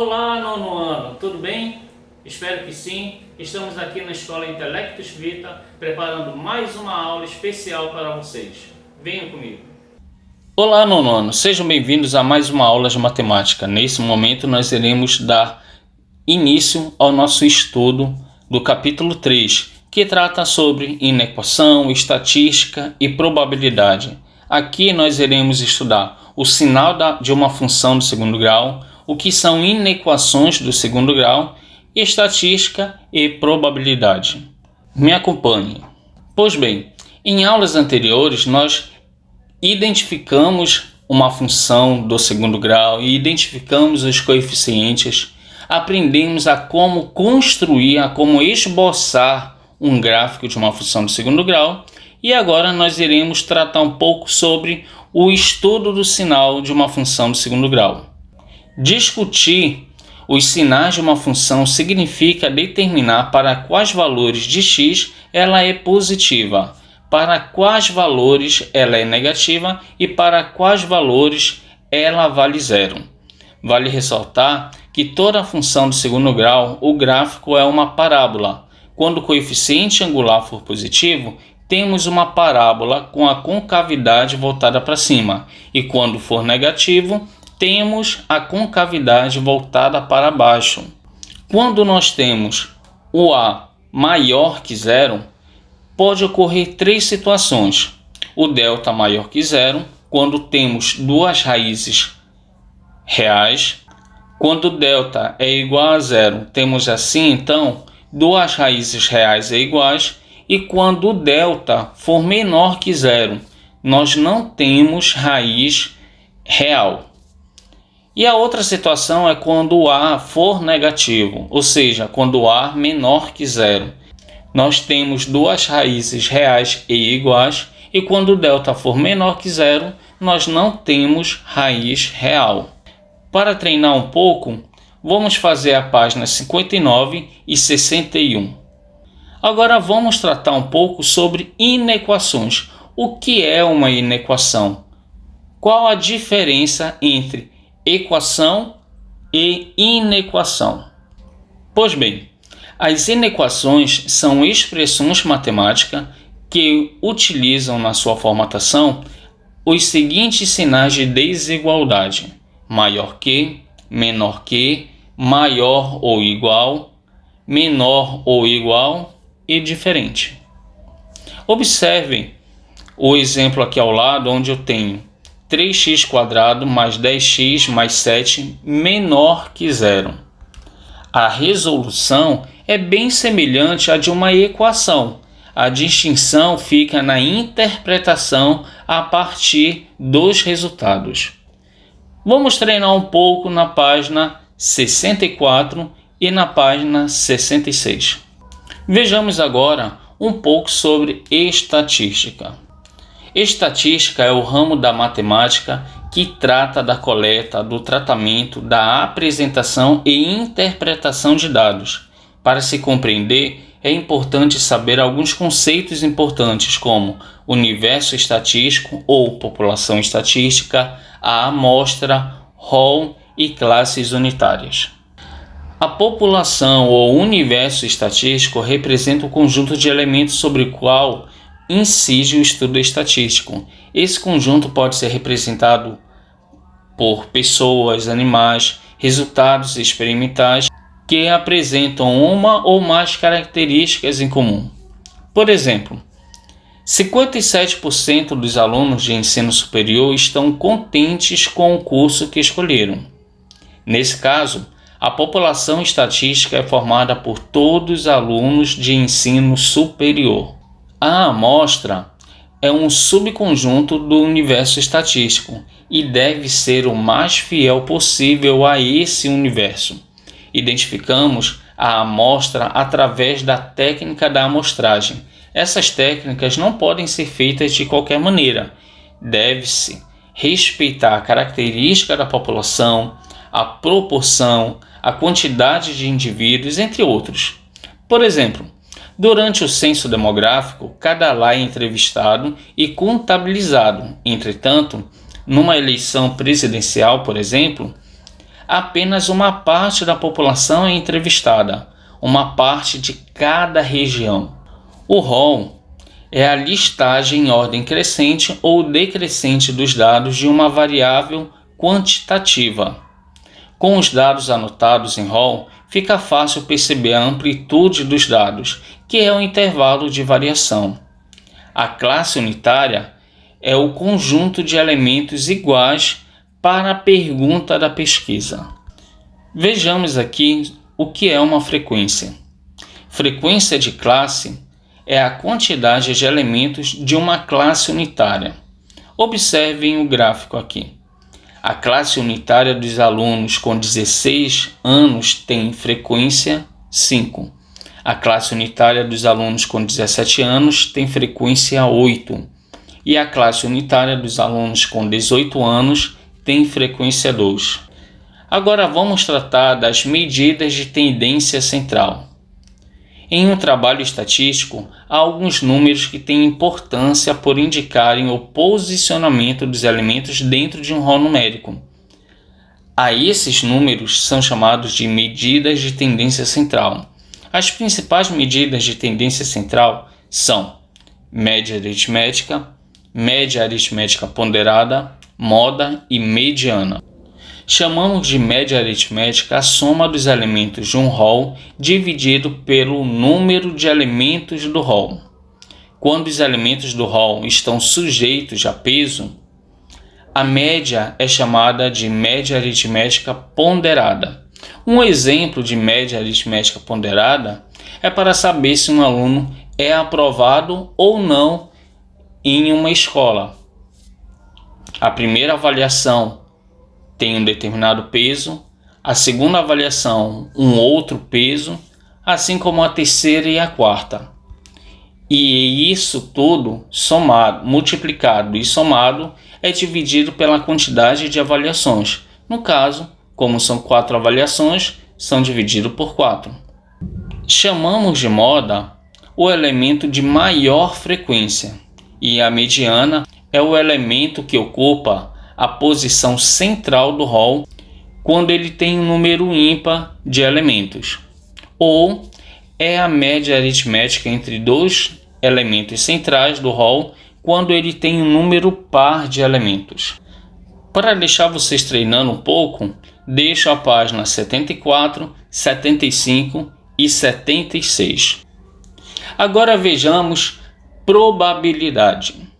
Olá, nono ano, tudo bem? Espero que sim. Estamos aqui na Escola Intellectus Vita, preparando mais uma aula especial para vocês. Venham comigo. Olá, nono ano, sejam bem-vindos a mais uma aula de matemática. Nesse momento nós iremos dar início ao nosso estudo do capítulo 3, que trata sobre inequação, estatística e probabilidade. Aqui nós iremos estudar o sinal de uma função do segundo grau, o que são inequações do segundo grau, estatística e probabilidade. Me acompanhe. Pois bem, em aulas anteriores nós identificamos uma função do segundo grau e identificamos os coeficientes, aprendemos a como construir, a como esboçar um gráfico de uma função do segundo grau, e agora nós iremos tratar um pouco sobre o estudo do sinal de uma função do segundo grau. Discutir os sinais de uma função significa determinar para quais valores de x ela é positiva, para quais valores ela é negativa e para quais valores ela vale zero. Vale ressaltar que toda função do segundo grau, o gráfico é uma parábola. Quando o coeficiente angular for positivo, temos uma parábola com a concavidade voltada para cima, e quando for negativo, temos a concavidade voltada para baixo. Quando nós temos o a maior que zero, pode ocorrer três situações. O delta maior que zero, quando temos duas raízes reais. Quando o delta é igual a zero, temos assim então duas raízes reais iguais. E quando o delta for menor que zero, nós não temos raiz real. E a outra situação é quando o a for negativo, ou seja, quando o a menor que zero. Nós temos duas raízes reais e iguais, e quando o delta for menor que zero, nós não temos raiz real. Para treinar um pouco, vamos fazer a página 59 e 61. Agora vamos tratar um pouco sobre inequações. O que é uma inequação? Qual a diferença entre equação e inequação? Pois bem, as inequações são expressões matemáticas que utilizam na sua formatação os seguintes sinais de desigualdade: maior que, menor que, maior ou igual, menor ou igual e diferente. Observem o exemplo aqui ao lado, onde eu tenho 3x² mais 10x mais 7 menor que zero. A resolução é bem semelhante à de uma equação. A distinção fica na interpretação a partir dos resultados. Vamos treinar um pouco na página 64 e na página 66. Vejamos agora um pouco sobre estatística. Estatística é o ramo da matemática que trata da coleta, do tratamento, da apresentação e interpretação de dados. Para se compreender, é importante saber alguns conceitos importantes como universo estatístico ou população estatística, a amostra, rol e classes unitárias. A população ou universo estatístico representa o conjunto de elementos sobre o qual incide o estudo estatístico. Esse conjunto pode ser representado por pessoas, animais, resultados experimentais que apresentam uma ou mais características em comum. Por exemplo, 57% dos alunos de ensino superior estão contentes com o curso que escolheram. Nesse caso, a população estatística é formada por todos os alunos de ensino superior. A amostra é um subconjunto do universo estatístico e deve ser o mais fiel possível a esse universo. Identificamos a amostra através da técnica da amostragem. Essas técnicas não podem ser feitas de qualquer maneira. Deve-se respeitar a característica da população, a proporção, a quantidade de indivíduos, entre outros. Por exemplo, durante o censo demográfico, cada lar é entrevistado e contabilizado. Entretanto, numa eleição presidencial, por exemplo, apenas uma parte da população é entrevistada, uma parte de cada região. O rol é a listagem em ordem crescente ou decrescente dos dados de uma variável quantitativa. Com os dados anotados em rol, fica fácil perceber a amplitude dos dados, que é o intervalo de variação. A classe unitária é o conjunto de elementos iguais para a pergunta da pesquisa. Vejamos aqui o que é uma frequência. Frequência de classe é a quantidade de elementos de uma classe unitária. Observem o gráfico aqui. A classe unitária dos alunos com 16 anos tem frequência 5. A classe unitária dos alunos com 17 anos tem frequência 8. E a classe unitária dos alunos com 18 anos tem frequência 2. Agora vamos tratar das medidas de tendência central. Em um trabalho estatístico, há alguns números que têm importância por indicarem o posicionamento dos elementos dentro de um rol numérico. Esses números são chamados de medidas de tendência central. As principais medidas de tendência central são média aritmética ponderada, moda e mediana. Chamamos de média aritmética a soma dos elementos de um rol dividido pelo número de elementos do rol. Quando os elementos do rol estão sujeitos a peso, a média é chamada de média aritmética ponderada. Um exemplo de média aritmética ponderada é para saber se um aluno é aprovado ou não em uma escola. A primeira avaliação tem um determinado peso, a segunda avaliação um outro peso, assim como a terceira e a quarta. E isso tudo somado, multiplicado e somado é dividido pela quantidade de avaliações. No caso, como são 4 avaliações, são divididos por 4. Chamamos de moda o elemento de maior frequência e a mediana é o elemento que ocupa a posição central do rol quando ele tem um número ímpar de elementos, ou é a média aritmética entre dois elementos centrais do rol quando ele tem um número par de elementos. Para deixar vocês treinando um pouco, deixo a página 74, 75 e 76. Agora vejamos probabilidade.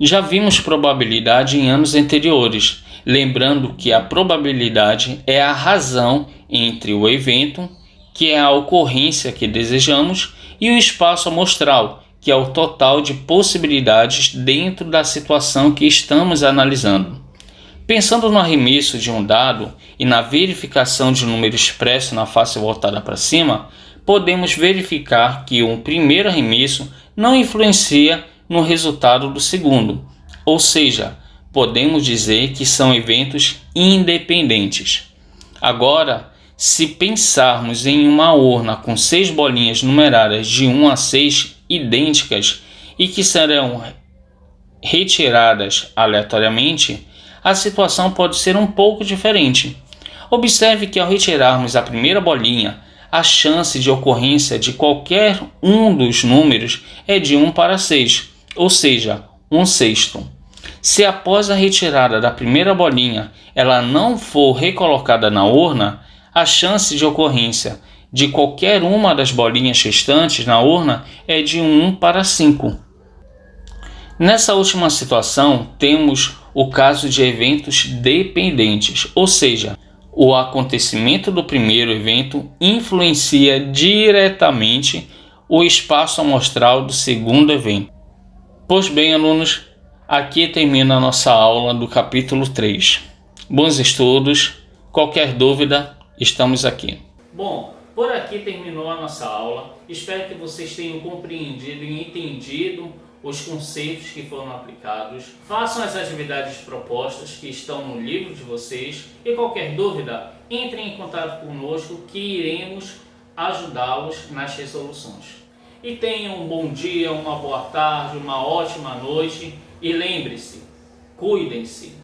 Já vimos probabilidade em anos anteriores, lembrando que a probabilidade é a razão entre o evento, que é a ocorrência que desejamos, e o espaço amostral, que é o total de possibilidades dentro da situação que estamos analisando. Pensando no arremesso de um dado e na verificação de um número expresso na face voltada para cima, podemos verificar que um primeiro arremesso não influencia no resultado do segundo, ou seja, podemos dizer que são eventos independentes. Agora, se pensarmos em uma urna com 6 bolinhas numeradas de 1 a 6 idênticas e que serão retiradas aleatoriamente, a situação pode ser um pouco diferente. Observe que ao retirarmos a primeira bolinha, a chance de ocorrência de qualquer um dos números é de 1 para 6, ou seja, 1/6. Se após a retirada da primeira bolinha ela não for recolocada na urna, a chance de ocorrência de qualquer uma das bolinhas restantes na urna é de 1 para 5. Nessa última situação, temos o caso de eventos dependentes, ou seja, o acontecimento do primeiro evento influencia diretamente o espaço amostral do segundo evento. Pois bem, alunos, aqui termina a nossa aula do capítulo 3. Bons estudos, qualquer dúvida, estamos aqui. Bom, por aqui terminou a nossa aula. Espero que vocês tenham compreendido e entendido os conceitos que foram aplicados. Façam as atividades propostas que estão no livro de vocês e qualquer dúvida, entrem em contato conosco que iremos ajudá-los nas resoluções. E tenham um bom dia, uma boa tarde, uma ótima noite e lembre-se, cuidem-se.